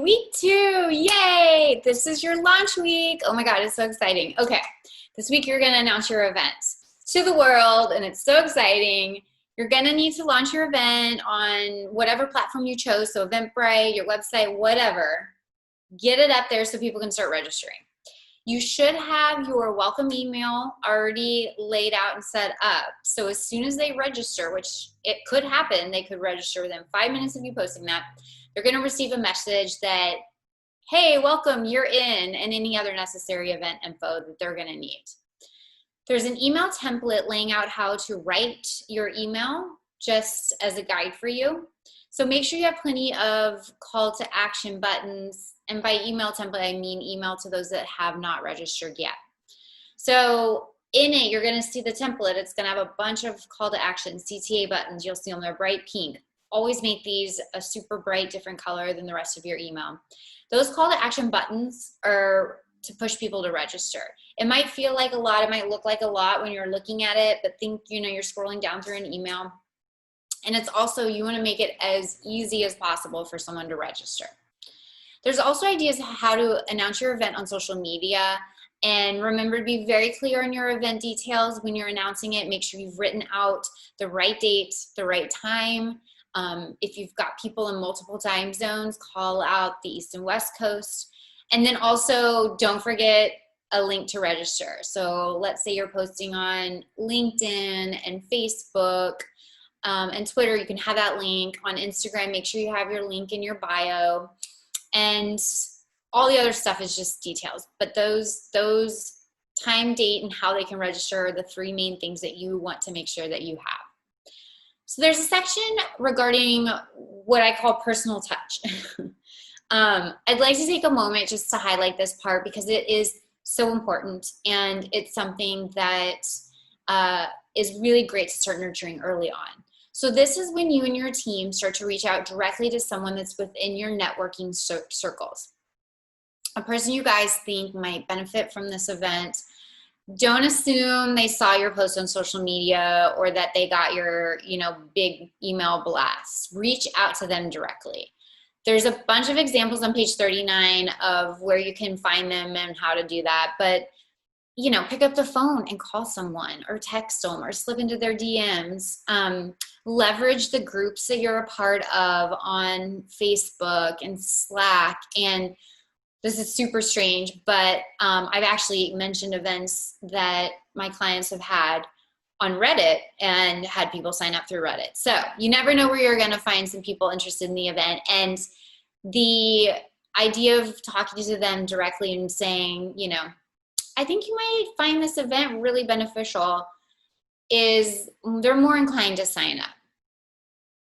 week 2, yay! This is your launch week. Oh my God, it's so exciting. Okay, this week you're gonna announce your event to the world and it's so exciting. You're gonna need to launch your event on whatever platform you chose, so Eventbrite, your website, whatever. Get it up there so people can start registering. You should have your welcome email already laid out and set up. So as soon as they register, which it could happen, they could register within 5 minutes of you posting that, they're gonna receive a message that, hey, welcome, you're in, and any other necessary event info that they're gonna need. There's an email template laying out how to write your email just as a guide for you. So make sure you have plenty of call to action buttons. And by email template, I mean email to those that have not registered yet. So in it, you're gonna see the template. It's gonna have a bunch of call to action, CTA buttons. You'll see them, they're bright pink. Always make these a super bright, different color than the rest of your email. Those call to action buttons are to push people to register. It might feel like a lot, it might look like a lot when you're looking at it, but think, you're scrolling down through an email. And it's also, you wanna make it as easy as possible for someone to register. There's also ideas how to announce your event on social media. And remember to be very clear on your event details when you're announcing it. Make sure you've written out the right date, the right time. If you've got people in multiple time zones, call out the East and West Coast. And then also don't forget a link to register. So let's say you're posting on LinkedIn and Facebook and Twitter, you can have that link. On Instagram, make sure you have your link in your bio. And all the other stuff is just details. But those time, date, and how they can register are the 3 main things that you want to make sure that you have. So there's a section regarding what I call personal touch. I'd like to take a moment just to highlight this part because it is so important and it's something that is really great to start nurturing early on. So this is when you and your team start to reach out directly to someone that's within your networking circles. A person you guys think might benefit from this event. Don't assume they saw your post on social media or that they got your, big email blast. Reach out to them directly. There's a bunch of examples on page 39 of where you can find them and how to do that. But, pick up the phone and call someone or text them or slip into their DMs. Leverage the groups that you're a part of on Facebook and Slack. And this is super strange, but I've actually mentioned events that my clients have had on Reddit and had people sign up through Reddit. So you never know where you're going to find some people interested in the event. And the idea of talking to them directly and saying, I think you might find this event really beneficial, is they're more inclined to sign up.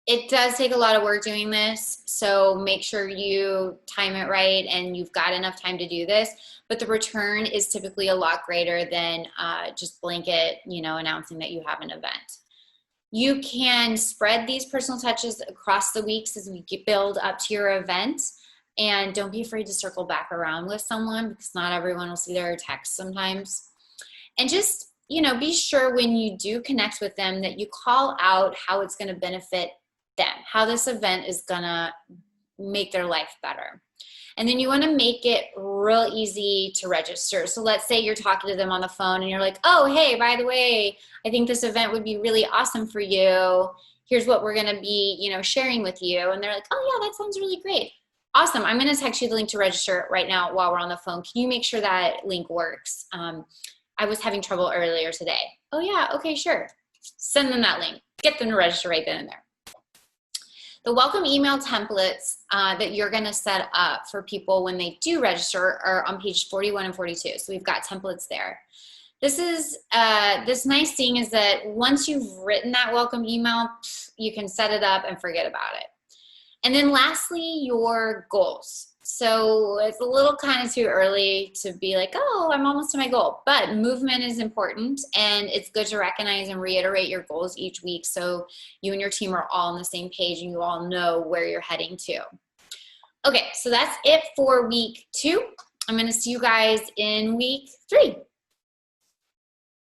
It does take a lot of work doing this, so make sure you time it right and you've got enough time to do this, but the return is typically a lot greater than just blanket, announcing that you have an event. You can spread these personal touches across the weeks as we build up to your event, and don't be afraid to circle back around with someone because not everyone will see their text sometimes. And just, be sure when you do connect with them that you call out how it's going to benefit them, how this event is gonna make their life better. And then you wanna make it real easy to register. So let's say you're talking to them on the phone and you're like, oh, hey, by the way, I think this event would be really awesome for you. Here's what we're gonna be, sharing with you. And they're like, oh yeah, that sounds really great. Awesome, I'm gonna text you the link to register right now while we're on the phone. Can you make sure that link works? I was having trouble earlier today. Oh yeah, okay, sure. Send them that link. Get them to register right then and there. The welcome email templates that you're gonna set up for people when they do register are on page 41 and 42. So we've got templates there. This is, this nice thing is that once you've written that welcome email, you can set it up and forget about it. And then lastly, your goals. So it's a little kind of too early to be like, oh, I'm almost to my goal, but movement is important and it's good to recognize and reiterate your goals each week so you and your team are all on the same page and you all know where you're heading to. Okay, so that's it for week 2. I'm gonna see you guys in week 3.